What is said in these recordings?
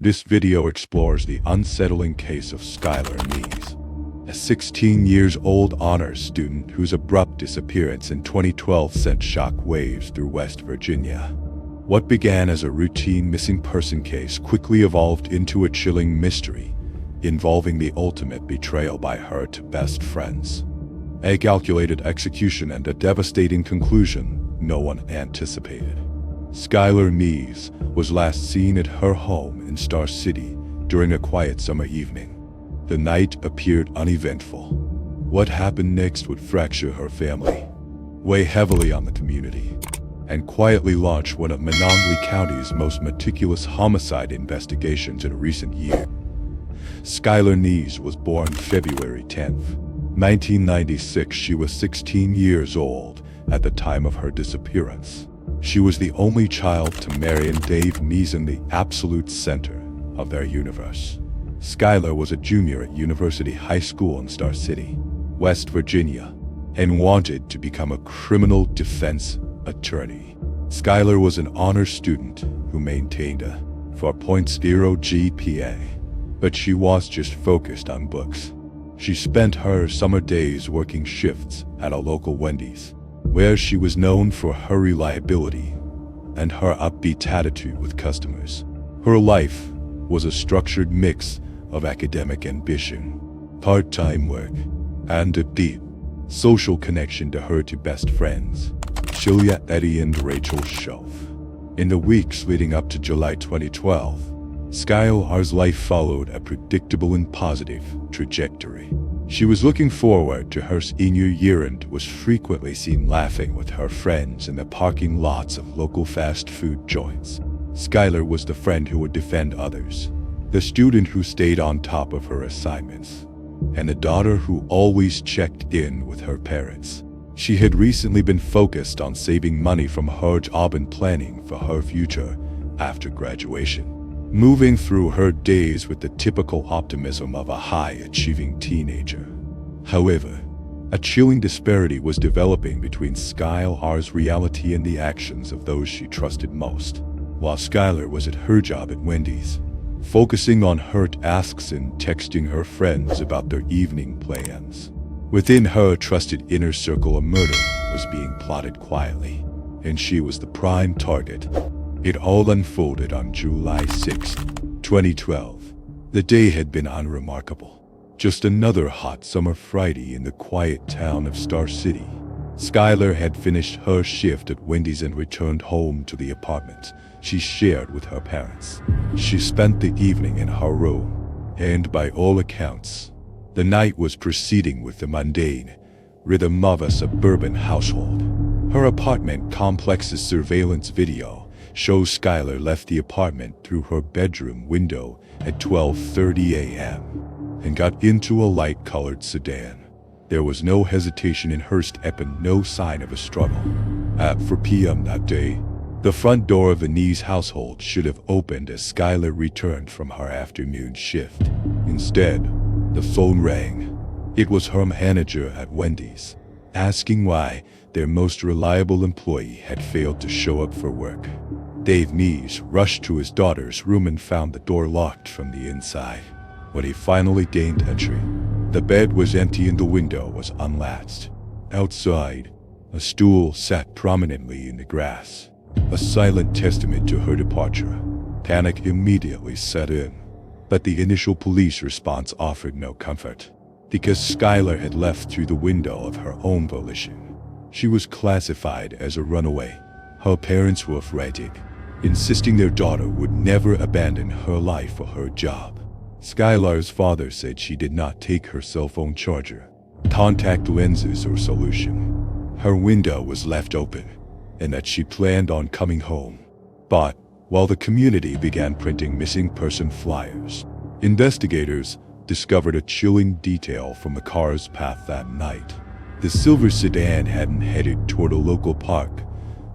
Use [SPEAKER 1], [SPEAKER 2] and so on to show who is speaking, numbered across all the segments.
[SPEAKER 1] This video explores the unsettling case of Skylar Neese, a 16-year-old honors student whose abrupt disappearance in 2012 sent shock waves through West Virginia. What began as a routine missing person case quickly evolved into a chilling mystery involving the ultimate betrayal by her to best friends. A calculated execution and a devastating conclusion no one anticipated. Skylar Neese was last seen at her home in Star City during a quiet summer evening. The night appeared uneventful. What happened next would fracture her family, weigh heavily on the community, and quietly launch one of Monongalia County's most meticulous homicide investigations in recent years. Skylar Neese was born February 10, 1996. She was 16 years old at the time of her disappearance. She was the only child to Mary and Dave Neese in the absolute center of their universe. Skylar was a junior at University High School in Star City, West Virginia, and wanted to become a criminal defense attorney. Skylar was an honor student who maintained a 4.0 GPA, but she was just focused on books. She spent her summer days working shifts at a local Wendy's, where she was known for her reliability and her upbeat attitude with customers. Her life was a structured mix of academic ambition, part-time work, and a deep social connection to her two best friends, Julia, Eddie, and Rachel Shelf. In the weeks leading up to July 2012, Skylar's life followed a predictable and positive trajectory. She was looking forward to her senior year and was frequently seen laughing with her friends in the parking lots of local fast food joints. Skylar was the friend who would defend others, the student who stayed on top of her assignments, and the daughter who always checked in with her parents. She had recently been focused on saving money from her job and planning for her future after graduation, moving through her days with the typical optimism of a high-achieving teenager. However, a chilling disparity was developing between Skylar's reality and the actions of those she trusted most. While Skylar was at her job at Wendy's, focusing on her tasks and texting her friends about their evening plans, within her trusted inner circle a murder was being plotted quietly, and she was the prime target. It all unfolded on July 6, 2012. The day had been unremarkable. Just another hot summer Friday in the quiet town of Star City. Skylar had finished her shift at Wendy's and returned home to the apartment she shared with her parents. She spent the evening in her room, and by all accounts, the night was proceeding with the mundane rhythm of a suburban household. Her apartment complex's surveillance video shows Skylar left the apartment through her bedroom window at 12:30 a.m. and got into a light-colored sedan. There was no hesitation in her step and no sign of a struggle. At 4 p.m. that day, the front door of the Neese household should have opened as Skylar returned from her afternoon shift. Instead, the phone rang. It was her manager at Wendy's, asking why their most reliable employee had failed to show up for work. Dave Neese rushed to his daughter's room and found the door locked from the inside. When he finally gained entry, the bed was empty and the window was unlatched. Outside, a stool sat prominently in the grass, a silent testament to her departure. Panic immediately set in, but the initial police response offered no comfort. Because Skylar had left through the window of her own volition, she was classified as a runaway. Her parents were frantic, insisting their daughter would never abandon her life for her job. Skylar's father said she did not take her cell phone charger, contact lenses, or solution. Her window was left open, and that she planned on coming home. But while the community began printing missing person flyers, investigators discovered a chilling detail from the car's path that night. The silver sedan hadn't headed toward a local park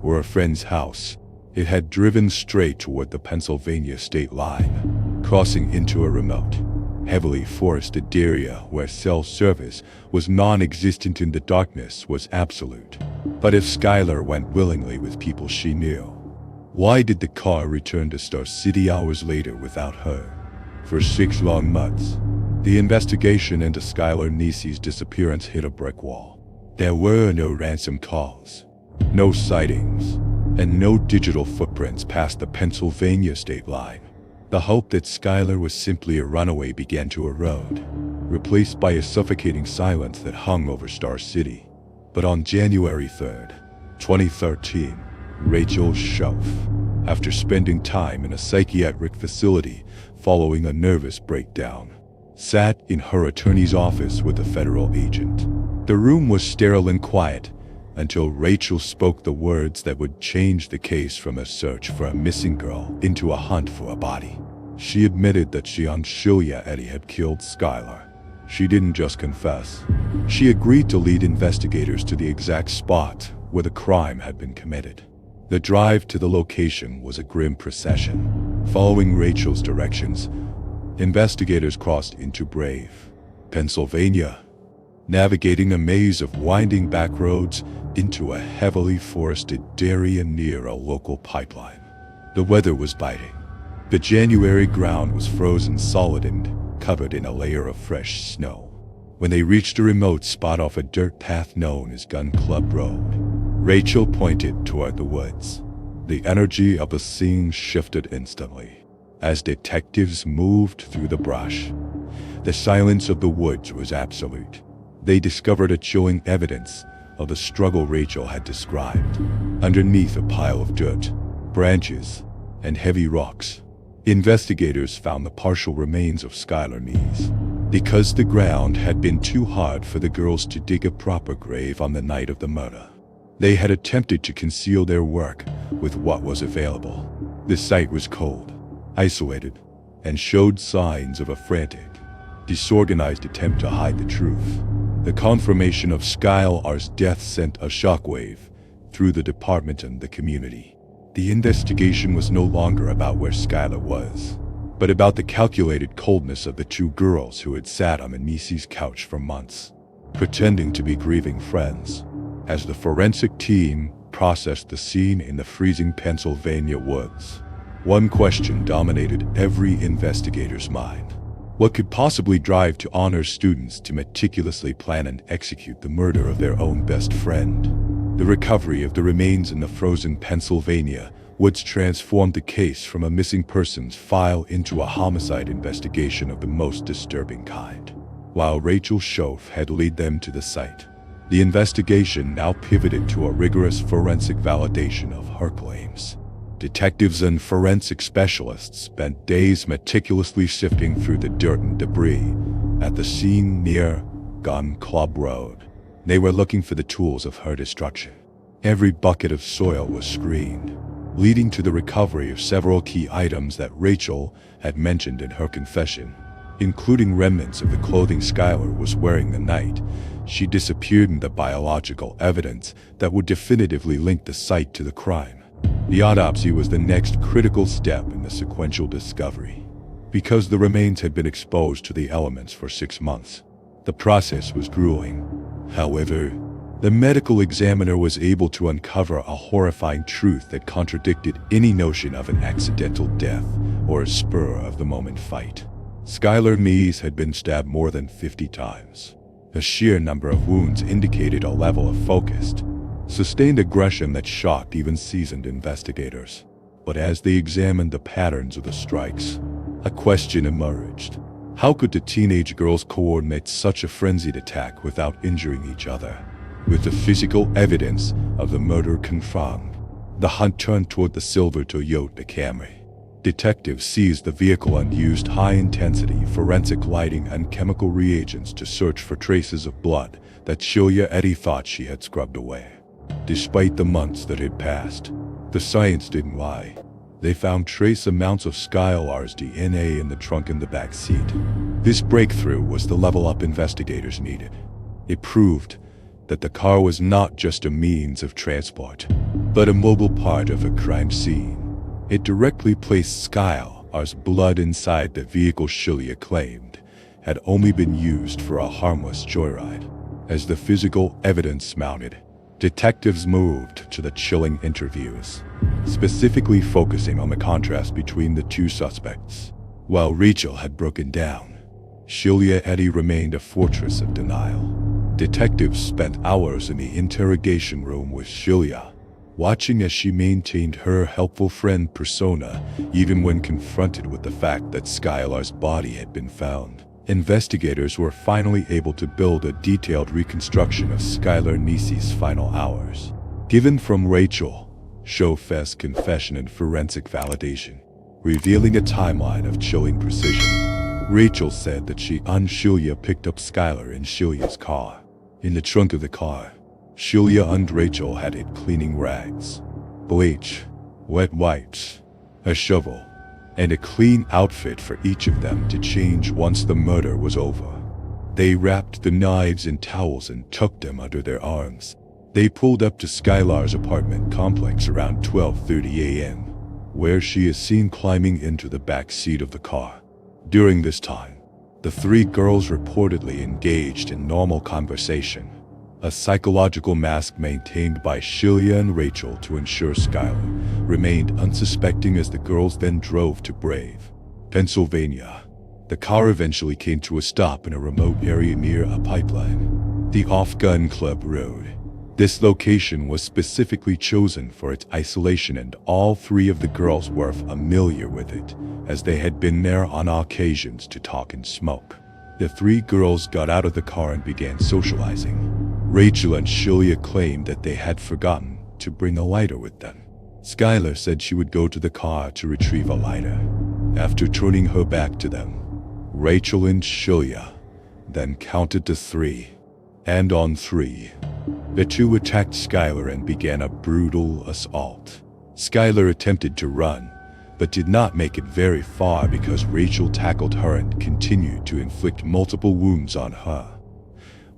[SPEAKER 1] or a friend's house. It had driven straight toward the Pennsylvania state line, crossing into a remote, heavily forested area where cell service was non-existent and the darkness was absolute. But if Skylar went willingly with people she knew, Why did the car return to Star City hours later without her? For 6 long months, the investigation into Skylar Neese's disappearance hit a brick wall. There were no ransom calls, no sightings, and no digital footprints past the Pennsylvania state line. The hope that Skylar was simply a runaway began to erode, replaced by a suffocating silence that hung over Star City. But on January 3rd, 2013, Rachel Schoaf, after spending time in a psychiatric facility following a nervous breakdown, sat in her attorney's office with a federal agent. The room was sterile and quiet until Rachel spoke the words that would change the case from a search for a missing girl into a hunt for a body. She admitted that she and Julia Eddy had killed Skylar. She didn't just confess. She agreed to lead investigators to the exact spot where the crime had been committed. The drive to the location was a grim procession. Following Rachel's directions, investigators crossed into Brave, Pennsylvania, navigating a maze of winding back roads into a heavily forested area near a local pipeline. The weather was biting. The January ground was frozen solid and covered in a layer of fresh snow. When they reached a remote spot off a dirt path known as Gun Club Road, Rachel pointed toward the woods. The energy of the scene shifted instantly. As detectives moved through the brush, the silence of the woods was absolute. They discovered a chilling evidence of the struggle Rachel had described. Underneath a pile of dirt, branches, and heavy rocks, investigators found the partial remains of Skylar Neese. Because the ground had been too hard for the girls to dig a proper grave on the night of the murder, they had attempted to conceal their work with what was available. The site was cold, isolated, and showed signs of a frantic, disorganized attempt to hide the truth. The confirmation of Skylar's death sent a shockwave through the department and the community. The investigation was no longer about where Skylar was, but about the calculated coldness of the two girls who had sat on the Neese's couch for months, pretending to be grieving friends. As the forensic team processed the scene in the freezing Pennsylvania woods, one question dominated every investigator's mind. What could possibly drive to honors students to meticulously plan and execute the murder of their own best friend? The recovery of the remains in the frozen Pennsylvania woods transformed the case from a missing persons file into a homicide investigation of the most disturbing kind. While Rachel Schoaf had led them to the site, the investigation now pivoted to a rigorous forensic validation of her claims. Detectives and forensic specialists spent days meticulously sifting through the dirt and debris at the scene near Gun Club Road. They were looking for the tools of her destruction. Every bucket of soil was screened, leading to the recovery of several key items that Rachel had mentioned in her confession, including remnants of the clothing Skylar was wearing the night she disappeared and the biological evidence that would definitively link the site to the crime. The autopsy was the next critical step in the sequential discovery. Because the remains had been exposed to the elements for 6 months, the process was grueling. However, the medical examiner was able to uncover a horrifying truth that contradicted any notion of an accidental death or a spur-of-the-moment fight. Skylar Neese had been stabbed more than 50 times. The sheer number of wounds indicated a level of focused, sustained aggression that shocked even seasoned investigators. But as they examined the patterns of the strikes, a question emerged. How could the teenage girls coordinate such a frenzied attack without injuring each other? With the physical evidence of the murder confirmed, the hunt turned toward the silver Toyota Camry. Detectives seized the vehicle and used high-intensity forensic lighting and chemical reagents to search for traces of blood that Julia Eddy thought she had scrubbed away. Despite the months that had passed, the science didn't lie. They found trace amounts of Skylar's DNA in the trunk and the back seat. This breakthrough was the level-up investigators needed. It proved that the car was not just a means of transport, but a mobile part of a crime scene. It directly placed Skylar's blood inside the vehicle Julia claimed had only been used for a harmless joyride. As the physical evidence mounted, Detectives moved to the chilling interviews, specifically focusing on the contrast between the two suspects. While Rachel had broken down, Sheila Eddy remained a fortress of denial. Detectives spent hours in the interrogation room with Sheila, watching as she maintained her helpful friend persona even when confronted with the fact that Skylar's body had been found. Investigators were finally able to build a detailed reconstruction of Skylar Neese's final hours, given from Rachel, Chauffeur's confession and forensic validation, revealing a timeline of chilling precision. Rachel said that she and Sheila picked up Skylar in Sheila's car. In the trunk of the car, Sheila and Rachel had hid cleaning rags, bleach, wet wipes, a shovel, and a clean outfit for each of them to change once the murder was over. They wrapped the knives in towels and tucked them under their arms. They pulled up to Skylar's apartment complex around 12:30 a.m., where she is seen climbing into the back seat of the car. During this time, the three girls reportedly engaged in normal conversation, a psychological mask maintained by Sheila and Rachel to ensure Skylar remained unsuspecting as the girls then drove to Brave, Pennsylvania. The car eventually came to a stop in a remote area near a pipeline, the Off-Gun Club Road. This location was specifically chosen for its isolation, and all three of the girls were familiar with it, as they had been there on occasions to talk and smoke. The three girls got out of the car and began socializing. Rachel and Sheila claimed that they had forgotten to bring a lighter with them. Skylar said she would go to the car to retrieve a lighter. After turning her back to them, Rachel and Sheila then counted to 3, and on 3, the two attacked Skylar and began a brutal assault. Skylar attempted to run, but did not make it very far because Rachel tackled her and continued to inflict multiple wounds on her,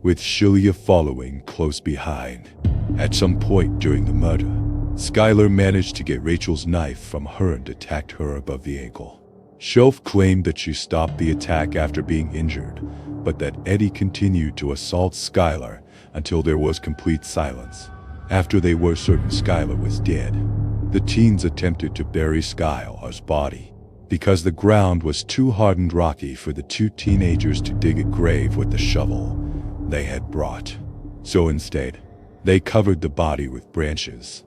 [SPEAKER 1] with Sheila following close behind. At some point during the murder, Skylar managed to get Rachel's knife from her and attacked her above the ankle. Shelf claimed that she stopped the attack after being injured, but that Eddie continued to assault Skylar until there was complete silence. After they were certain Skylar was dead, the teens attempted to bury Skylar's body. Because the ground was too hard and rocky for the two teenagers to dig a grave with the shovel they had brought. So instead, they covered the body with branches,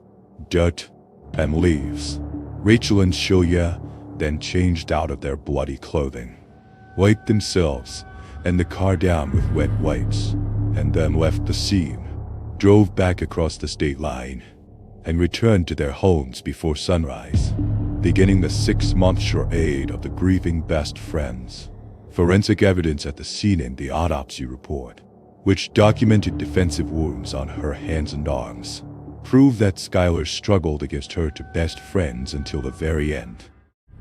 [SPEAKER 1] dirt, and leaves. Rachel and Sheila then changed out of their bloody clothing, wiped themselves and the car down with wet wipes, and then left the scene, drove back across the state line, and returned to their homes before sunrise, beginning the 6-month charade of the grieving best friends. Forensic evidence at the scene and the autopsy report, which documented defensive wounds on her hands and arms, proved that Skylar struggled against her two best friends until the very end.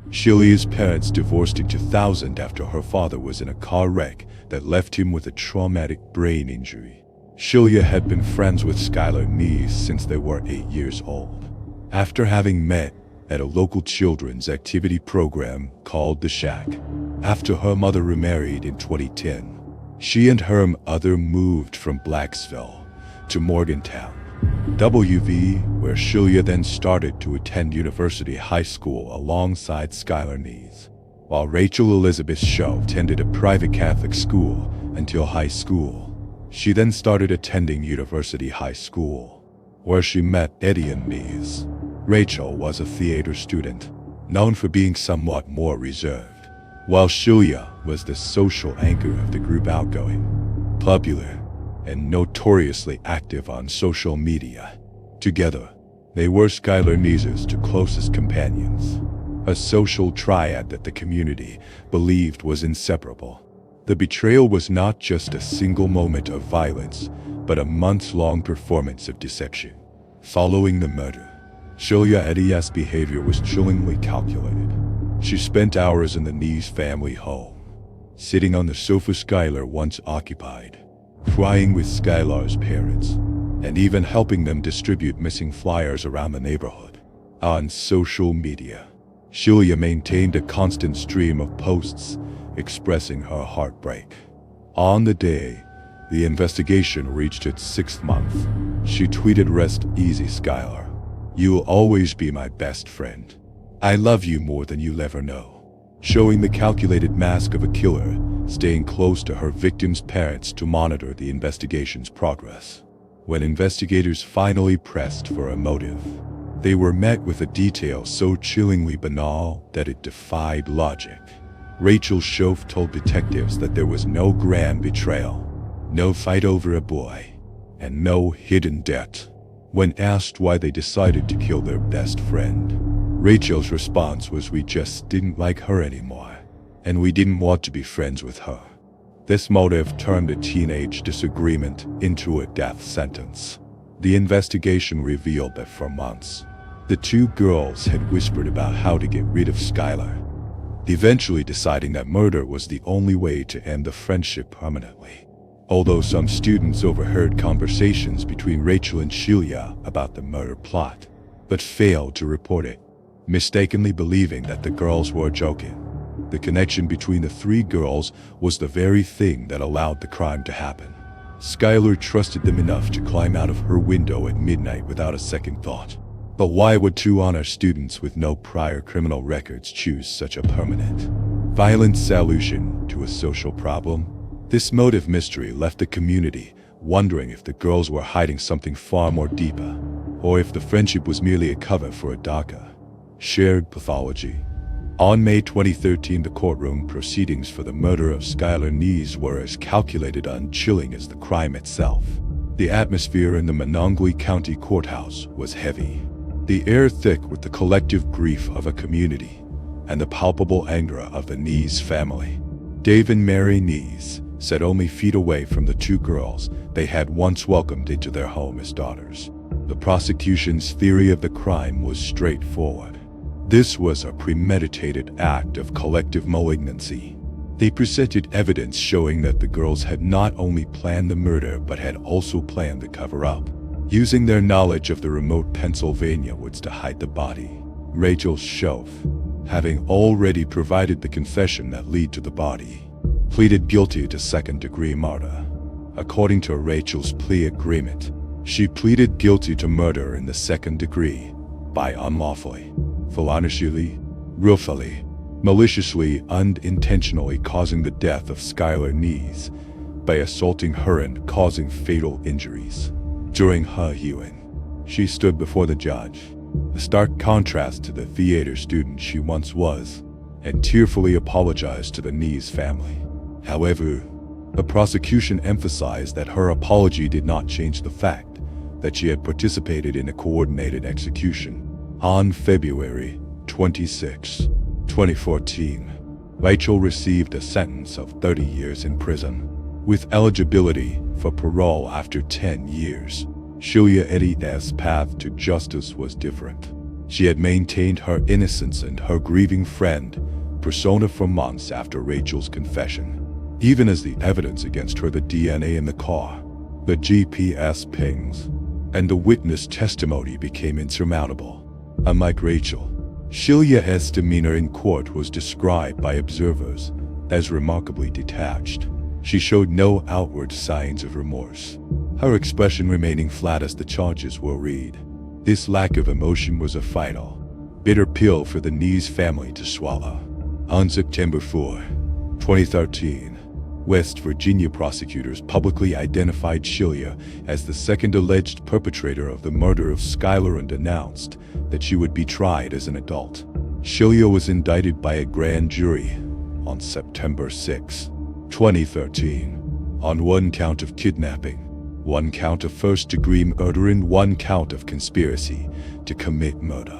[SPEAKER 1] Sheila's parents divorced in 2000 after her father was in a car wreck that left him with a traumatic brain injury. Sheila had been friends with Skylar Neese since they were 8 years old. After having met at a local children's activity program called The Shack, after her mother remarried in 2010, she and her mother moved from Blacksville to Morgantown, WV, where Sheila then started to attend University High School alongside Skylar Neese, while Rachel Elizabeth Shaw attended a private Catholic school until high school. She then started attending University High School, where she met Eddie and Neese. Rachel was a theater student, known for being somewhat more reserved, while Sheila was the social anchor of the group, outgoing, popular, and notoriously active on social media. Together, they were Skylar Neese's two closest companions, a social triad that the community believed was inseparable. The betrayal was not just a single moment of violence, but a months-long performance of deception. Following the murder, Sheila Eddy's behavior was chillingly calculated. She spent hours in the Neese family home, sitting on the sofa Skylar once occupied, crying with Skylar's parents, and even helping them distribute missing flyers around the neighborhood. On social media, Sheila maintained a constant stream of posts expressing her heartbreak. On the day the investigation reached its 6th month, She tweeted, "Rest easy, Skylar. You'll always be my best friend. I love you more than you'll ever know," showing the calculated mask of a killer, staying close to her victim's parents to monitor the investigation's progress. When investigators finally pressed for a motive, they were met with a detail so chillingly banal that it defied logic. Rachel Shove told detectives that there was no grand betrayal, no fight over a boy, and no hidden debt. When asked why they decided to kill their best friend, Rachel's response was, "We just didn't like her anymore, and we didn't want to be friends with her." This motive turned a teenage disagreement into a death sentence. The investigation revealed that for months, the two girls had whispered about how to get rid of Skylar, eventually deciding that murder was the only way to end the friendship permanently. Although some students overheard conversations between Rachel and Shelia about the murder plot, but failed to report it, mistakenly believing that the girls were joking. The connection between the three girls was the very thing that allowed the crime to happen. Skylar trusted them enough to climb out of her window at midnight without a second thought. But why would two honor students with no prior criminal records choose such a permanent, violent solution to a social problem? This motive mystery left the community wondering if the girls were hiding something far more deeper, or if the friendship was merely a cover for a darker, shared pathology. On May 2013, the courtroom proceedings for the murder of Skylar Neese were as calculated and chilling as the crime itself. The atmosphere in the Monongalia County Courthouse was heavy, the air thick with the collective grief of a community and the palpable anger of the Neese family. Dave and Mary Neese sat only feet away from the two girls they had once welcomed into their home as daughters. The prosecution's theory of the crime was straightforward. This was a premeditated act of collective malignancy. They presented evidence showing that the girls had not only planned the murder but had also planned the cover-up, using their knowledge of the remote Pennsylvania woods to hide the body. Rachel Shove, having already provided the confession that led to the body, pleaded guilty to second-degree murder. According to Rachel's plea agreement, she pleaded guilty to murder in the second degree by unlawfully, feloniously, willfully, maliciously, and intentionally causing the death of Skylar Neese by assaulting her and causing fatal injuries. During her hearing, she stood before the judge, a stark contrast to the theater student she once was, and tearfully apologized to the Neese family. However, the prosecution emphasized that her apology did not change the fact that she had participated in a coordinated execution. On February 26, 2014, Rachel received a sentence of 30 years in prison, with eligibility for parole after 10 years. Shelia Eddie's path to justice was different. She had maintained her innocence and her grieving friend persona for months after Rachel's confession. Even as the evidence against her, the DNA in the car, the GPS pings, and the witness testimony became insurmountable. Unlike Rachel, Shelia's demeanor in court was described by observers as remarkably detached. She showed no outward signs of remorse, her expression remaining flat as the charges were read. This lack of emotion was a final, bitter pill for the Neese family to swallow. On September 4, 2013, West Virginia prosecutors publicly identified Shelia as the second alleged perpetrator of the murder of Skylar and announced that she would be tried as an adult. Shelia was indicted by a grand jury on September 6, 2013, on one count of kidnapping, one count of first-degree murder, and one count of conspiracy to commit murder.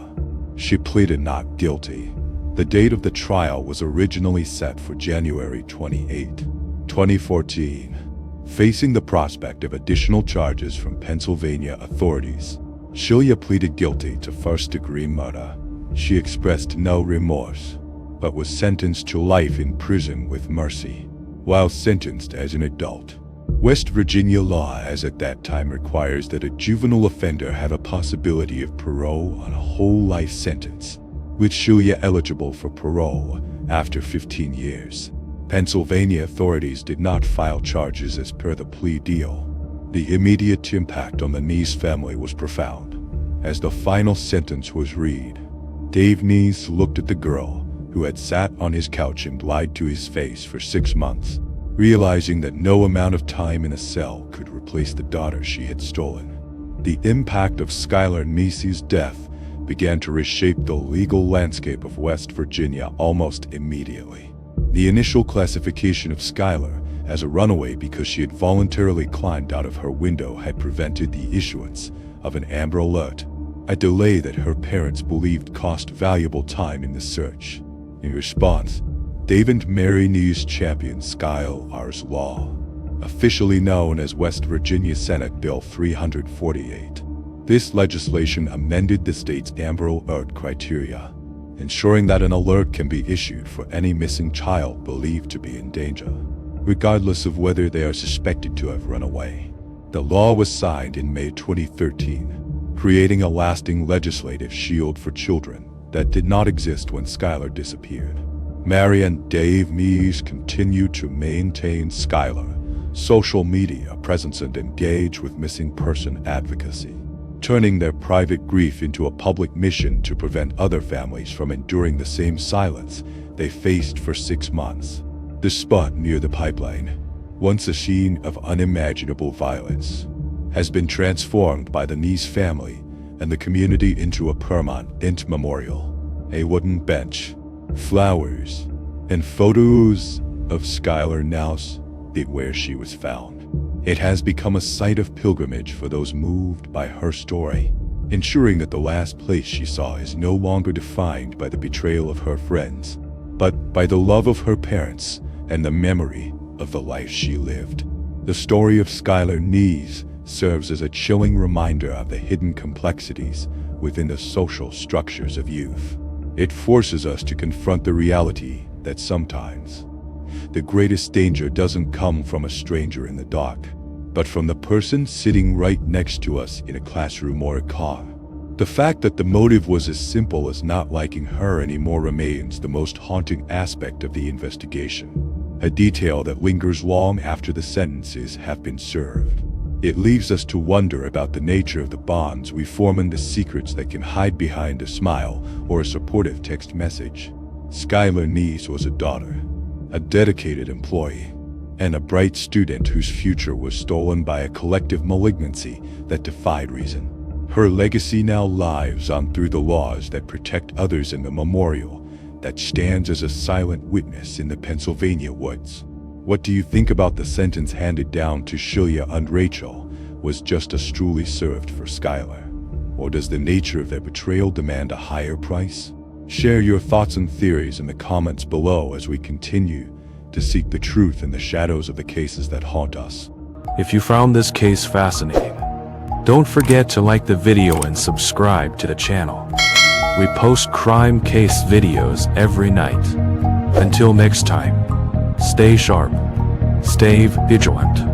[SPEAKER 1] She pleaded not guilty. The date of the trial was originally set for January 28, 2014. Facing the prospect of additional charges from Pennsylvania authorities, Shelia pleaded guilty to first-degree murder. She expressed no remorse, but was sentenced to life in prison with mercy. While sentenced as an adult, West Virginia law as at that time requires that a juvenile offender have a possibility of parole on a whole life sentence, with Shelia eligible for parole after 15 years. Pennsylvania authorities did not file charges as per the plea deal. The immediate impact on the Neese family was profound. As the final sentence was read, Dave Neese looked at the girl who had sat on his couch and lied to his face for 6 months, realizing that no amount of time in a cell could replace the daughter she had stolen. The impact of Skylar Neese's death began to reshape the legal landscape of West Virginia almost immediately. The initial classification of Skylar as a runaway because she had voluntarily climbed out of her window had prevented the issuance of an Amber Alert, a delay that her parents believed cost valuable time in the search. In response, Dave and Mary Neese championed Skylar's Law, officially known as West Virginia Senate Bill 348. This legislation amended the state's Amber Alert criteria, ensuring that an alert can be issued for any missing child believed to be in danger, regardless of whether they are suspected to have run away. The law was signed in May 2013, creating a lasting legislative shield for children that did not exist when Skylar disappeared. Mary and Dave Neese continued to maintain Skylar's social media presence and engage with missing person advocacy, turning their private grief into a public mission to prevent other families from enduring the same silence they faced for 6 months. The spot near the pipeline, once a scene of unimaginable violence, has been transformed by the Neese family and the community into a permanent memorial. A wooden bench, flowers, and photos of Skylar Neese where she was found. It has become a site of pilgrimage for those moved by her story, ensuring that the last place she saw is no longer defined by the betrayal of her friends, but by the love of her parents and the memory of the life she lived. The story of Skylar Neese serves as a chilling reminder of the hidden complexities within the social structures of youth. It forces us to confront the reality that sometimes the greatest danger doesn't come from a stranger in the dark, but from the person sitting right next to us in a classroom or a car. The fact that the motive was as simple as not liking her anymore remains the most haunting aspect of the investigation, a detail that lingers long after the sentences have been served. It leaves us to wonder about the nature of the bonds we form and the secrets that can hide behind a smile or a supportive text message. Skylar Neese was a daughter, a dedicated employee, and a bright student whose future was stolen by a collective malignancy that defied reason. Her legacy now lives on through the laws that protect others in the memorial that stands as a silent witness in the Pennsylvania woods. What do you think about the sentence handed down to Shelia and Rachel? Was justice truly served for Skylar? Or does the nature of their betrayal demand a higher price? Share your thoughts and theories in the comments below as we continue to seek the truth in the shadows of the cases that haunt us.
[SPEAKER 2] If you found this case fascinating, don't forget to like the video and subscribe to the channel. We post crime case videos every night. Until next time, stay sharp, stay vigilant.